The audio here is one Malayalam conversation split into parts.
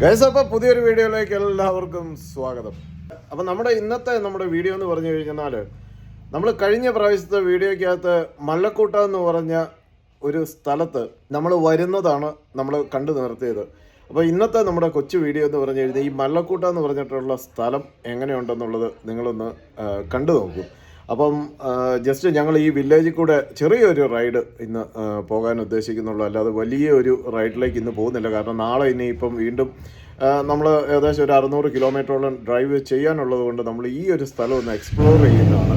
ഗൈസ്, അപ്പോൾ പുതിയൊരു വീഡിയോയിലേക്ക് എല്ലാവർക്കും സ്വാഗതം. അപ്പോൾ നമ്മുടെ വീഡിയോ എന്ന് പറഞ്ഞു കഴിഞ്ഞാൽ, നമ്മൾ കഴിഞ്ഞ പ്രാവശ്യത്തെ വീഡിയോയ്ക്കകത്ത് മല്ലക്കൂട്ട എന്ന് പറഞ്ഞ ഒരു സ്ഥലത്ത് നമ്മൾ വരുന്നതാണ് നമ്മൾ കണ്ടു നിർത്തിയത്. അപ്പോൾ ഇന്നത്തെ നമ്മുടെ കൊച്ചു വീഡിയോ എന്ന് പറഞ്ഞു കഴിഞ്ഞാൽ ഈ മല്ലക്കൂട്ട എന്ന് പറഞ്ഞിട്ടുള്ള സ്ഥലം എങ്ങനെയുണ്ടെന്നുള്ളത് നിങ്ങളൊന്ന് കണ്ടു നോക്കൂ. അപ്പം ജസ്റ്റ് ഞങ്ങൾ ഈ വില്ലേജിൽ കൂടെ ചെറിയൊരു റൈഡ് ഇന്ന് പോകാൻ ഉദ്ദേശിക്കുന്നുള്ളൂ, അല്ലാതെ വലിയ ഒരു റൈഡിലേക്ക് ഇന്ന് പോകുന്നില്ല. കാരണം നാളെ ഇനിയിപ്പം വീണ്ടും നമ്മൾ ഏകദേശം ഒരു 600 കിലോമീറ്ററോളം ഡ്രൈവ് ചെയ്യാനുള്ളത് കൊണ്ട് നമ്മൾ ഈ ഒരു സ്ഥലം ഒന്ന് എക്സ്പ്ലോർ ചെയ്യുന്നതാണ്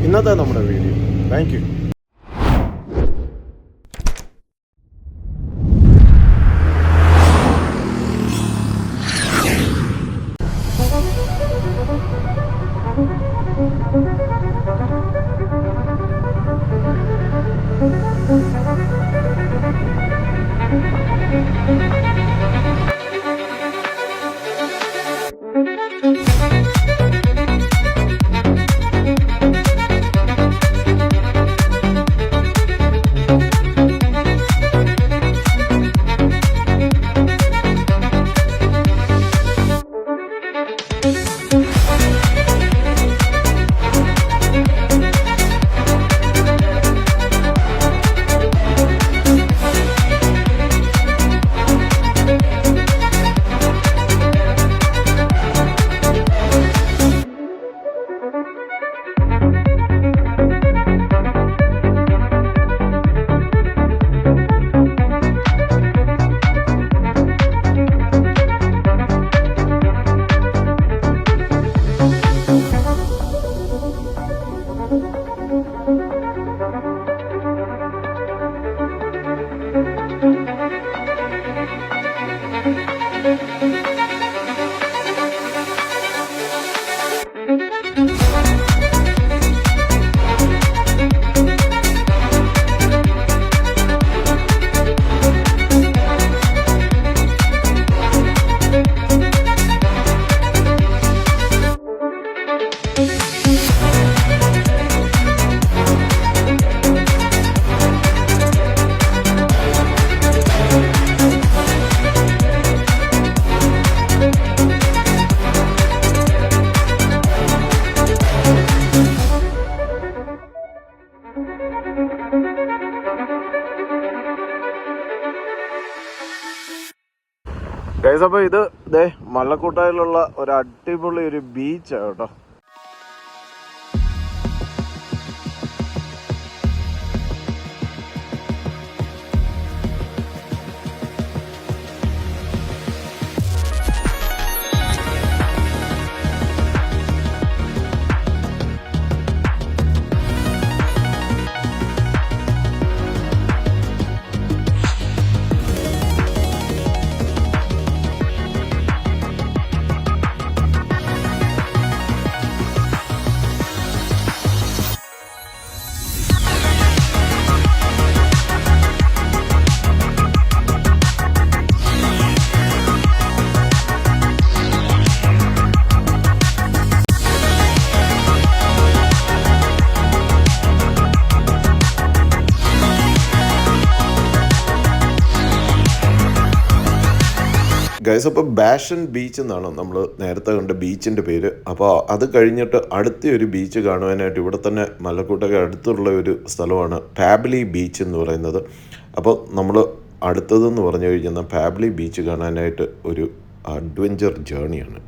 ഇന്നത്തെ നമ്മുടെ വീഡിയോ. Thank you. ഗൈസ്, അപ്പോൾ ഇത് മല്ലക്കൂട്ടയിലുള്ള ഒരു അടിപൊളി ഒരു ബീച്ചാണ് കേട്ടോ. ഗൈസ്, അപ്പോൾ ബാഷൻ ബീച്ച് എന്നാണ് നമ്മൾ നേരത്തെ കണ്ട ബീച്ചിൻ്റെ പേര്. അപ്പോൾ അത് കഴിഞ്ഞിട്ട് അടുത്തൊരു ബീച്ച് കാണുവാനായിട്ട് ഇവിടെ തന്നെ മല്ലക്കൂട്ടയ്ക്ക് അടുത്തുള്ള ഒരു സ്ഥലമാണ് പാബ്ലി ബീച്ച് എന്ന് പറയുന്നത്. അപ്പോൾ നമ്മൾ അടുത്തതെന്ന് പറഞ്ഞു കഴിഞ്ഞാൽ പാബ്ലി ബീച്ച് കാണാനായിട്ട് ഒരു അഡ്വഞ്ചർ ജേണിയാണ്.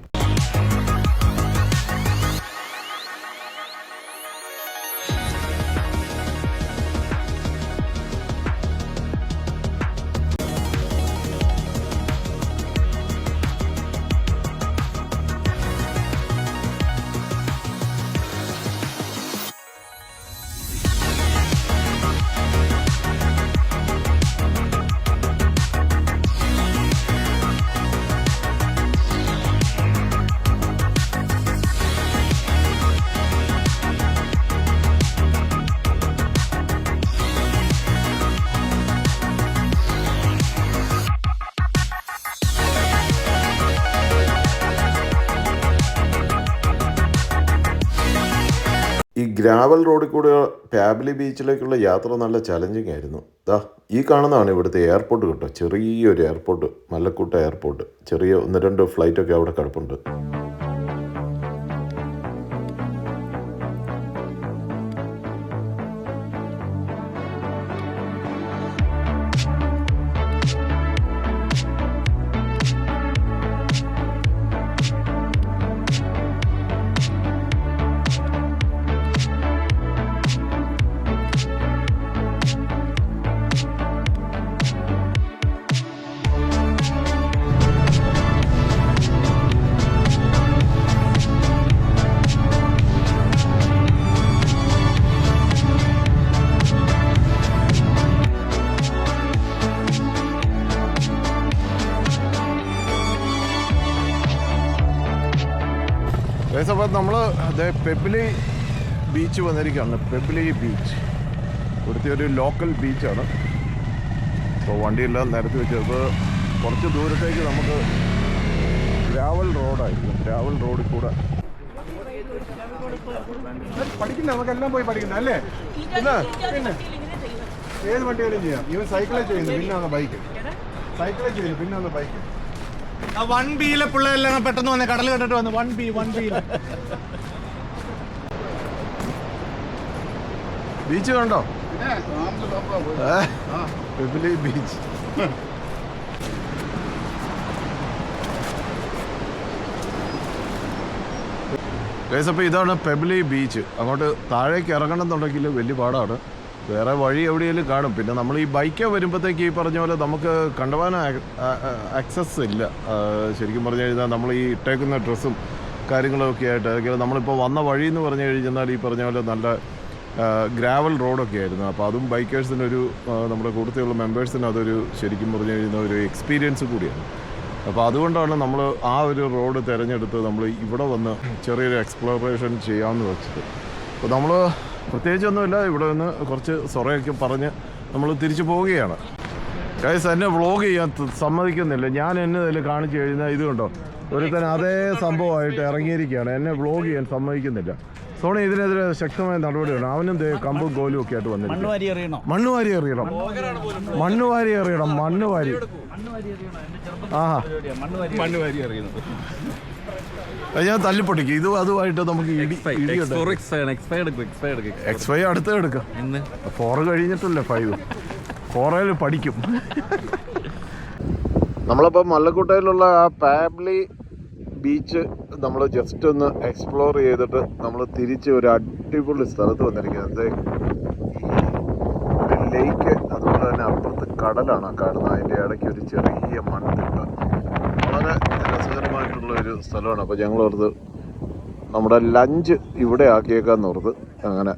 ഗ്രാവൽ റോഡിൽ കൂടെ പാബ്ലി ബീച്ചിലേക്കുള്ള യാത്ര നല്ല ചലഞ്ചിങ് ആയിരുന്നു. ഈ കാണുന്നതാണ് ഇവിടുത്തെ എയർപോർട്ട് കേട്ടോ. ചെറിയൊരു എയർപോർട്ട്, മല്ലക്കൂട്ട എയർപോർട്ട്. ചെറിയ 1-2 ഫ്ലൈറ്റൊക്കെ അവിടെ കിടപ്പുണ്ട്. അപ്പോൾ നമ്മൾ പെബ്ലി ബീച്ച് വന്നിരിക്കുകയാണ്. പെബ്ലി ബീച്ച് ഇവിടുത്തെ ഒരു ലോക്കൽ ബീച്ചാണ്. അപ്പോൾ വണ്ടിയെല്ലാം നിരത്തി വെച്ചത് കുറച്ച് ദൂരത്തേക്ക് നമുക്ക് ഗ്രാവൽ റോഡായിരിക്കും. ഗ്രാവൽ റോഡിൽ കൂടെ പഠിക്കില്ല, നമുക്കെല്ലാം പോയി പഠിക്കുന്നത് അല്ലേ? പിന്നെ ഏത് വണ്ടികളും ചെയ്യാം. ഇവൻ സൈക്കിളേ ചെയ്യുന്നു, പിന്നെ വന്ന ബൈക്ക്. സൈക്കിളേ ചെയ്യുന്നു, പിന്നെ വന്ന ബൈക്ക്. 1B പിള്ളേരെല്ലാം പെട്ടെന്ന് വന്ന് കടൽ കണ്ടിട്ട് വന്നു. 1B ബീച്ച് കണ്ടോ? പെബ്ലി ബീച്ച്. അപ്പോൾ ഇതാണ് പെബ്ലി ബീച്ച്. അങ്ങോട്ട് താഴേക്ക് ഇറങ്ങണമെന്നുണ്ടെങ്കിൽ വലിയ പാടാണ്. വേറെ വഴി എവിടെയെങ്കിലും കാണും. പിന്നെ നമ്മൾ ഈ ബൈക്ക് വരുമ്പോഴത്തേക്ക് ഈ പറഞ്ഞ പോലെ നമുക്ക് കണ്ടുപോകാൻ ആക്സസ് ഇല്ല. ശരിക്കും പറഞ്ഞു കഴിഞ്ഞാൽ നമ്മൾ ഈ ഇട്ടേക്കുന്ന ഡ്രസ്സും കാര്യങ്ങളൊക്കെ ആയിട്ട് നമ്മളിപ്പോൾ വന്ന വഴി എന്ന് പറഞ്ഞു കഴിഞ്ഞാൽ ഈ പറഞ്ഞ പോലെ നല്ല ഗ്രാവൽ റോഡൊക്കെ ആയിരുന്നു. അപ്പോൾ അതും ബൈക്കേഴ്സിനൊരു നമ്മുടെ കൂട്ടത്തിലുള്ള മെമ്പേഴ്സിന് അതൊരു ശരിക്കും പറഞ്ഞു കഴിഞ്ഞാൽ ഒരു എക്സ്പീരിയൻസ് കൂടിയാണ്. അപ്പോൾ അതുകൊണ്ടാണ് നമ്മൾ ആ ഒരു റോഡ് തിരഞ്ഞെടുത്ത് നമ്മൾ ഇവിടെ വന്ന് ചെറിയൊരു എക്സ്പ്ലോറേഷൻ ചെയ്യാമെന്ന് വെച്ചത്. അപ്പോൾ നമ്മൾ പ്രത്യേകിച്ചൊന്നുമില്ല, ഇവിടെ നിന്ന് കുറച്ച് സൊറയൊക്കെ പറഞ്ഞ് നമ്മൾ തിരിച്ചു പോവുകയാണ്. ഗൈസ്, എന്നെ വ്ളോഗ് ചെയ്യാൻ സമ്മതിക്കുന്നില്ല. ഞാൻ എന്നെ ഇതിൽ കാണിച്ചു കഴിഞ്ഞാൽ ഇത് കണ്ടോ, ഒരുത്തൻ അതേ സംഭവമായിട്ട് ഇറങ്ങിയിരിക്കുകയാണ്. എന്നെ വ്ളോഗ് ചെയ്യാൻ സമ്മതിക്കുന്നില്ല. സോണി ഇതിനെതിരെ ശക്തമായ നടപടിയാണ്. അവനും കമ്പും കോലും ഒക്കെ ആയിട്ട് വന്നിരിക്കും. മണ്ണുവാരി എറിയണം. ഞാൻ തല്ലിപ്പൊട്ടിക്കും. ഇത് അതുമായിട്ട് നമുക്ക് എക്സ്പൈ അടുത്ത് എടുക്കാം. 4 കഴിഞ്ഞിട്ടല്ലേ 5. 4 പഠിക്കും. നമ്മളിപ്പോൾ മല്ലക്കുട്ടയിലുള്ള ആ പാബ്ലി ബീച്ച് നമ്മൾ ജസ്റ്റ് ഒന്ന് എക്സ്പ്ലോർ ചെയ്തിട്ട് നമ്മൾ തിരിച്ച് ഒരു അടിപൊളി സ്ഥലത്ത് വന്നിരിക്കുന്നത്. ഒരു ലേക്ക്, അതുപോലെ തന്നെ അപ്പുറത്ത് കടലാണ് കാണുന്നത്. അതിൻ്റെ ഇടയ്ക്ക് ഒരു ചെറിയ മൺതിട്ട. വളരെ രസകരമായിട്ടുള്ള ഒരു സ്ഥലമാണ്. അപ്പോൾ ഞങ്ങൾ ഓർത്ത് നമ്മുടെ ലഞ്ച് ഇവിടെ ആക്കിയേക്കാന്ന് ഓർത്ത് അങ്ങനെ.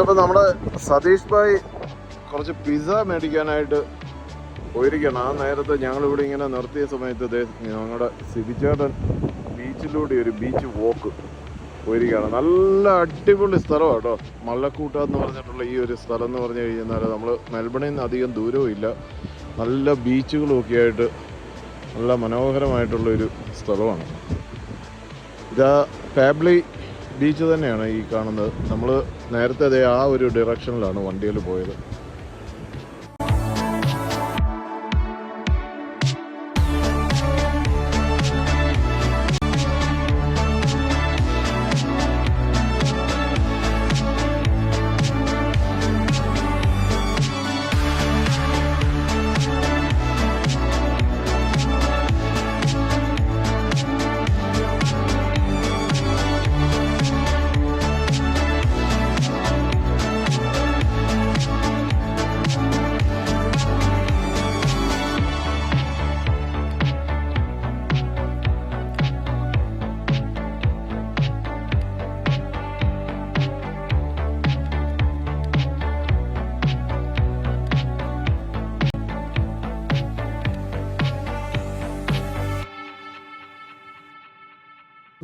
അപ്പോൾ നമ്മുടെ സതീഷ് ഭായ് കുറച്ച് പിസ്സ മേടിക്കാനായിട്ട് പോയിരിക്കണം. ആ നേരത്തെ ഞങ്ങളിവിടെ ഇങ്ങനെ നിർത്തിയ സമയത്ത് ഞങ്ങളുടെ സിബിച്ചേട്ടൻ ബീച്ചിലൂടെ ഒരു ബീച്ച് വോക്ക് പോയിരിക്കുകയാണ്. നല്ല അടിപൊളി സ്ഥലമാണ് കേട്ടോ. മല്ലക്കൂട്ട എന്ന് പറഞ്ഞിട്ടുള്ള ഈ ഒരു സ്ഥലം എന്ന് പറഞ്ഞു കഴിഞ്ഞാൽ നമ്മൾ മെൽബണിൽ നിന്ന് അധികം ദൂരവും ഇല്ല. നല്ല ബീച്ചുകളും ഒക്കെ ആയിട്ട് നല്ല മനോഹരമായിട്ടുള്ളൊരു സ്ഥലമാണ്. ഇതാ പാബ്ലി ബീച്ച് തന്നെയാണ് ഈ കാണുന്നത്. നമ്മൾ നേരത്തെ ആ ഒരു ഡിറക്ഷനിലാണ് വണ്ടിയിൽ പോയത്.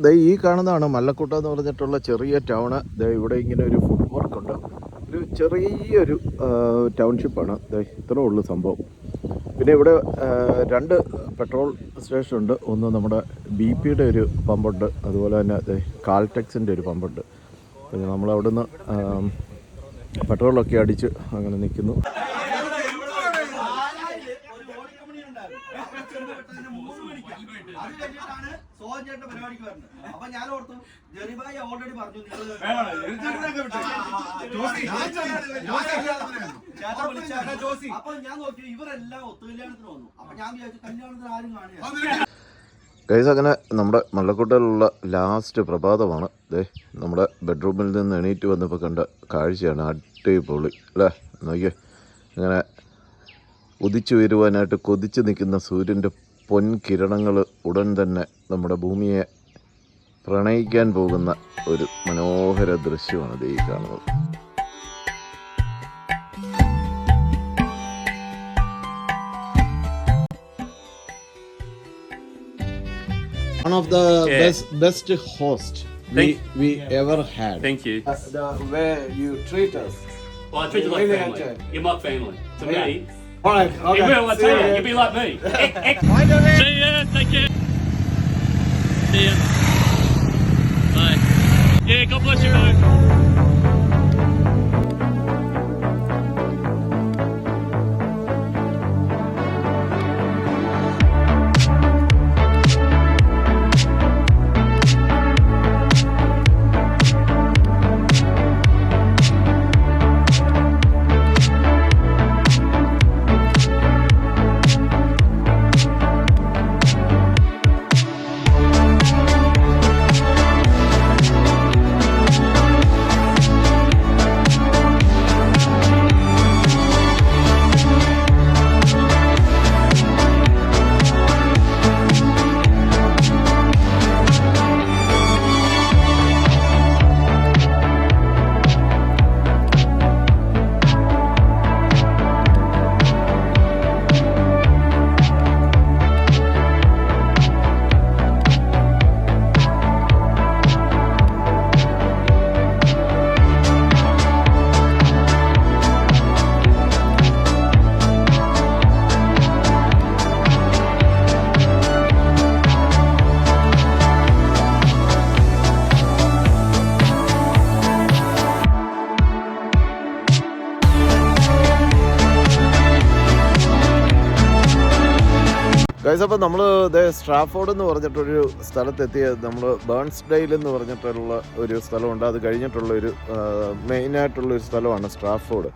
ദേ ഈ കാണുന്നതാണ് മല്ലക്കുട്ട എന്ന് പറഞ്ഞിട്ടുള്ള ചെറിയ ടൗണ്. ദേ ഇവിടെ ഇങ്ങനെ ഒരു ഫുഡ് പാർക്കുണ്ട്. ഒരു ചെറിയൊരു ടൗൺഷിപ്പാണ്. ദേ ഇത്രേ ഉള്ളൂ സംഭവം. പിന്നെ ഇവിടെ 2 പെട്രോൾ സ്റ്റേഷനുണ്ട്. ഒന്ന് നമ്മുടെ BP-യുടെ ഒരു പമ്പുണ്ട്, അതുപോലെ തന്നെ കാൽടെക്സിൻ്റെ ഒരു പമ്പുണ്ട്. പിന്നെ നമ്മളവിടുന്ന് പെട്രോളൊക്കെ അടിച്ച് അങ്ങനെ നിൽക്കുന്നു. ഗൈസ്, അങ്ങനെ നമ്മുടെ മല്ലക്കുട്ടയിലുള്ള ലാസ്റ്റ് പ്രഭാതമാണ്. നമ്മുടെ ബെഡ്റൂമിൽ നിന്ന് എണീറ്റ് വന്നപ്പോൾ കണ്ട കാഴ്ചയാണ്. അടിപൊളി അല്ലേ? നോക്കിയേ, ഇങ്ങനെ ഉദിച്ചു വരുവാനായിട്ട് കൊതിച്ച് നിൽക്കുന്ന സൂര്യൻ്റെ പൊൻകിരണങ്ങൾ ഉടൻ തന്നെ നമ്മുടെ ഭൂമിയെ പ്രണയിക്കാൻ പോകുന്ന ഒരു മനോഹര ദൃശ്യമാണ് ഈ കാണുന്നത്. One of the best host we ever had. Thank you. The way you treat us. Well, I treat you like family. You're my family. To me. All right. Okay. You will, I tell you. You be like me. See ya. Take care. See ya. Bye. Yeah, God bless you, mate. Guys, അപ്പോൾ നമ്മൾ സ്ട്രാഫോർഡ് എന്ന് പറഞ്ഞിട്ടൊരു സ്ഥലത്തെത്തിയ നമ്മൾ ബേൺസ്ഡെയിൽ എന്ന് പറഞ്ഞിട്ടുള്ള ഒരു സ്ഥലമുണ്ട്. അത് കഴിഞ്ഞിട്ടുള്ളൊരു മെയിനായിട്ടുള്ളൊരു സ്ഥലമാണ് സ്ട്രാഫോർഡ്.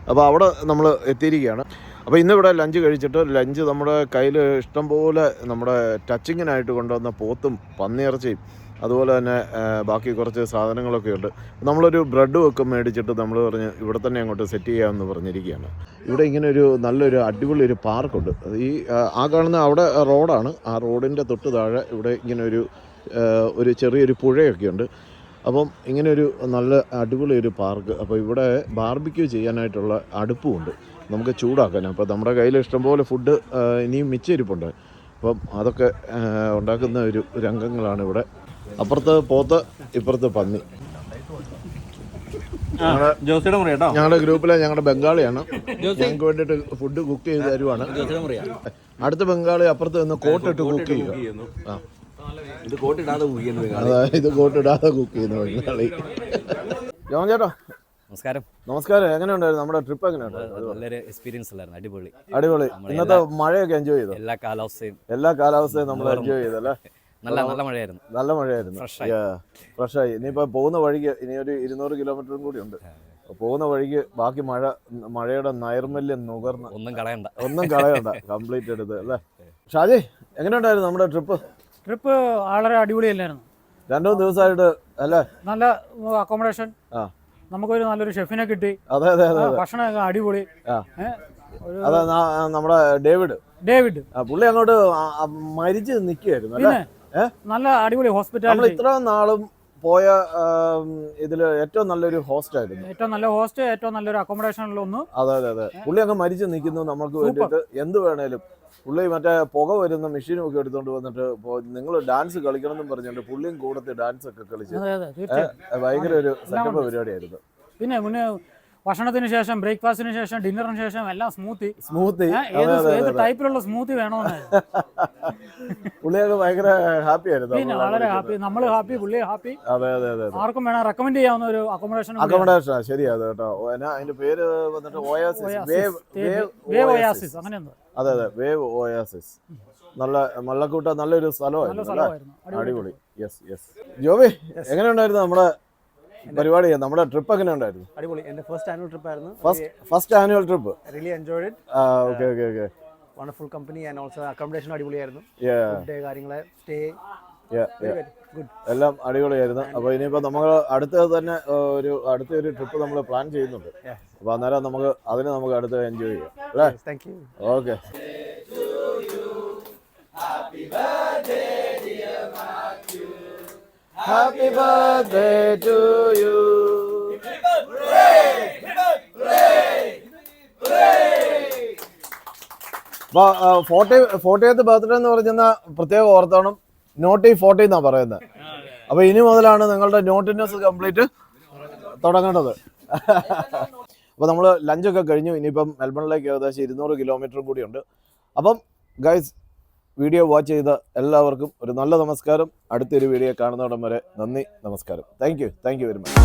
അപ്പോൾ അവിടെ നമ്മൾ എത്തിയിരിക്കുകയാണ്. അപ്പോൾ ഇന്നിവിടെ ലഞ്ച് കഴിച്ചിട്ട് ലഞ്ച് നമ്മുടെ കയ്യിൽ ഇഷ്ടംപോലെ നമ്മുടെ ടച്ചിങ്ങിനായിട്ട് കൊണ്ടുവന്ന പോത്തും പന്നിയിറച്ചിയും അതുപോലെ തന്നെ ബാക്കി കുറച്ച് സാധനങ്ങളൊക്കെ ഉണ്ട്. നമ്മളൊരു ബ്രെഡ് ഒക്കെ മേടിച്ചിട്ട് നമ്മൾ പറഞ്ഞ് ഇവിടെ തന്നെ അങ്ങോട്ട് സെറ്റ് ചെയ്യാമെന്ന് പറഞ്ഞിരിക്കുകയാണ്. ഇവിടെ ഇങ്ങനെ ഒരു നല്ലൊരു അടിപൊളി ഒരു പാർക്കുണ്ട്. ഈ ആ കാണുന്ന അവിടെ റോഡാണ്. ആ റോഡിൻ്റെ തൊട്ട് താഴെ ഇവിടെ ഇങ്ങനെ ഒരു ചെറിയൊരു പുഴയൊക്കെ ഉണ്ട്. അപ്പം ഇങ്ങനെയൊരു നല്ല അടിപൊളി ഒരു പാർക്ക്. അപ്പോൾ ഇവിടെ ബാർബിക്യൂ ചെയ്യാനായിട്ടുള്ള അടുപ്പുമുണ്ട്, നമുക്ക് ചൂടാക്കാൻ. അപ്പോൾ നമ്മുടെ കയ്യിൽ ഇഷ്ടംപോലെ ഫുഡ് ഇനിയും മിച്ചരിപ്പുണ്ട്. അപ്പം അതൊക്കെ ഉണ്ടാക്കുന്ന ഒരു രംഗങ്ങളാണ് ഇവിടെ. അപ്പുറത്ത് പോത്ത്, ഇപ്പുറത്ത് പന്നി. ഞങ്ങളുടെ ഗ്രൂപ്പിലെ ഞങ്ങളുടെ ബംഗാളിയാണ്. ഞങ്ങൾക്ക് വേണ്ടിയിട്ട് ഫുഡ് കുക്ക് ചെയ്ത് തരുവാണ്. അടുത്ത ബംഗാളി അപ്പുറത്ത് നിന്ന് കോട്ടിട്ട് കുക്ക് ചെയ്യുക. ഇത് കോട്ടിടാതെ കുക്ക് ചെയ്യുന്ന ബംഗാളി. ജോൺ ചേട്ടാ നമസ്കാരം. നമസ്കാരം. എങ്ങനെയുണ്ടായിരുന്നു നമ്മുടെ ട്രിപ്പ്? എങ്ങനെയുണ്ട്? നല്ലൊരു എക്സ്പീരിയൻസ് അല്ലായിരുന്നു. അടിപൊളി. ഇന്നത്തെ മഴയൊക്കെ എൻജോയ് ചെയ്തു? എല്ലാ കാലാവസ്ഥയും നമ്മൾ എൻജോയ് ചെയ്തല്ലേ? നല്ല മഴയായിരുന്നു. നല്ല മഴയായിരുന്നു. ഫ്രഷായി. ഇനിയിപ്പോൾ പോകുന്ന വഴിക്ക് ഇനി ഒരു 200 കിലോമീറ്ററും കൂടി ഉണ്ട്. പോകുന്ന വഴിക്ക് ബാക്കി മഴയുടെ നൈർമല്യം നുകർന്ന് ഒന്നും കളയണ്ട കംപ്ലീറ്റ് എടുത്ത് അല്ലേ? ഷാജി, എങ്ങനെയുണ്ടായിരുന്നു നമ്മുടെ ട്രിപ്പ്? വളരെ അടിപൊളിയല്ലായിരുന്നു. 2-3 ദിവസമായിട്ട് അല്ലേ? നല്ല അക്കോമഡേഷൻ, നമുക്കൊരു നല്ലൊരു ഷെഫിനെ കിട്ടി. അതെ, ഭക്ഷണമൊക്കെ അടിപൊളി. അതെ, നമ്മുടെ ഡേവിഡ് പുള്ളി അങ്ങോട്ട് മരിച്ച് നിൽക്കുകയായിരുന്നു അല്ലേ? നല്ല അടിപൊളി ഹോസ്പിറ്റൽ. നമ്മൾ ഇത്ര നാളും പോയ ഇതിൽ ഏറ്റവും നല്ലൊരു ഹോസ്റ്റ് ആയിരുന്നു. ഏറ്റവും നല്ല ഹോസ്റ്റ്, ഏറ്റവും നല്ലൊരു അക്കോമഡേഷനിൽ ഒന്ന്. അതെ. പുള്ളി അങ്ങ് മരിച്ചു നിൽക്കുന്നു നമുക്ക് വേണ്ടിയിട്ട് എന്ത് വേണേലും. പുള്ളി മറ്റേ പുക വരുന്ന മെഷീനും ഒക്കെ എടുത്തുകൊണ്ട് വന്നിട്ട് നിങ്ങൾ ഡാൻസ് കളിക്കണം എന്നും പറഞ്ഞിട്ട് പുള്ളിയും കൂടത്തിൽ ഡാൻസ് ഒക്കെ കളിച്ച് ഭയങ്കര ഒരു സെറ്റപ്പ് പരിപാടിയായിരുന്നു. പിന്നെ ഭക്ഷണത്തിന് ശേഷം, ബ്രേക്ക്ഫാസ്റ്റിന് ശേഷം, ഡിന്നറിന് ശേഷം എല്ലാം സ്മൂത്തി. ഏത് ടൈപ്പിലുള്ള സ്മൂത്തി വേണമെന്ന് പുള്ളിയൊക്കെ ഭയങ്കര ഹാപ്പി ആയിരുന്നു. പിന്നെ വളരെ ഹാപ്പി, നമ്മൾ ഹാപ്പി, പുള്ളി ഹാപ്പി. അതെ. ആർക്കും വേണം റെക്കമെൻഡ് ചെയ്യാവുന്ന ഒരു അക്കോമഡേഷൻ. ശരിയാ കേട്ടോ. അതിന്റെ പേര് വന്നിട്ട് വേവ് ഒയാസിസ്, അങ്ങനെ എന്തോ. അതെ വേവ് ഒയാസിസ്. നല്ല മല്ലക്കൂട്ട നല്ലൊരു സ്ഥലമായിരുന്നു. അടിപൊളി. യെസ്. ജോബി, എങ്ങനെയുണ്ടായിരുന്നു നമ്മുടെ പരിപാടി? നമ്മുടെ ട്രിപ്പ് എങ്ങനെ ഉണ്ടായിരുന്നു? അടിപൊളി. എൻ്റെ ഫസ്റ്റ് ആനുവൽ ട്രിപ്പ് ആയിരുന്നു. First annual trip. Really enjoyed it. Okay. Wonderful company and also accommodation അടിപൊളിയായിരുന്നു. ഫുഡ് കാര്യങ്ങളെ സ്റ്റേ ഗുഡ്, എല്ലാം അടിപൊളിയായിരുന്നു. അപ്പോൾ ഇനിയിപ്പോൾ നമ്മൾ അടുത്തൊരു ട്രിപ്പ് നമ്മൾ പ്ലാൻ ചെയ്യുന്നുണ്ട്. അപ്പോൾ അന്നേരം നമുക്ക് അടുത്ത് എൻജോയ് ചെയ്യാം അല്ലേ? Thank you. Okay. Happy birthday to you. അപ്പോൾ 40th ബർത്ത്ഡേ എന്ന് പറഞ്ഞാൽ പ്രത്യേകം ഓർത്തോണം. നോട്ടി 40 എന്നാണ് പറയുന്നത്. അപ്പോൾ ഇനി മുതലാണ് നിങ്ങളുടെ നോട്ടിനെസ് കംപ്ലീറ്റ് തുടങ്ങേണ്ടത്. അപ്പോൾ നമ്മൾ ലഞ്ചൊക്കെ കഴിഞ്ഞു. ഇനിയിപ്പം മെൽബണിലേക്ക് ഏകദേശം 200 കിലോമീറ്ററും കൂടിയുണ്ട്. അപ്പം ഗൈസ്, വീഡിയോ വാച്ച് ചെയ്ത എല്ലാവർക്കും ഒരു നല്ല നമസ്കാരം. അടുത്തൊരു വീഡിയോ കാണുന്നവിടം വരെ നന്ദി, നമസ്കാരം. Thank you very much.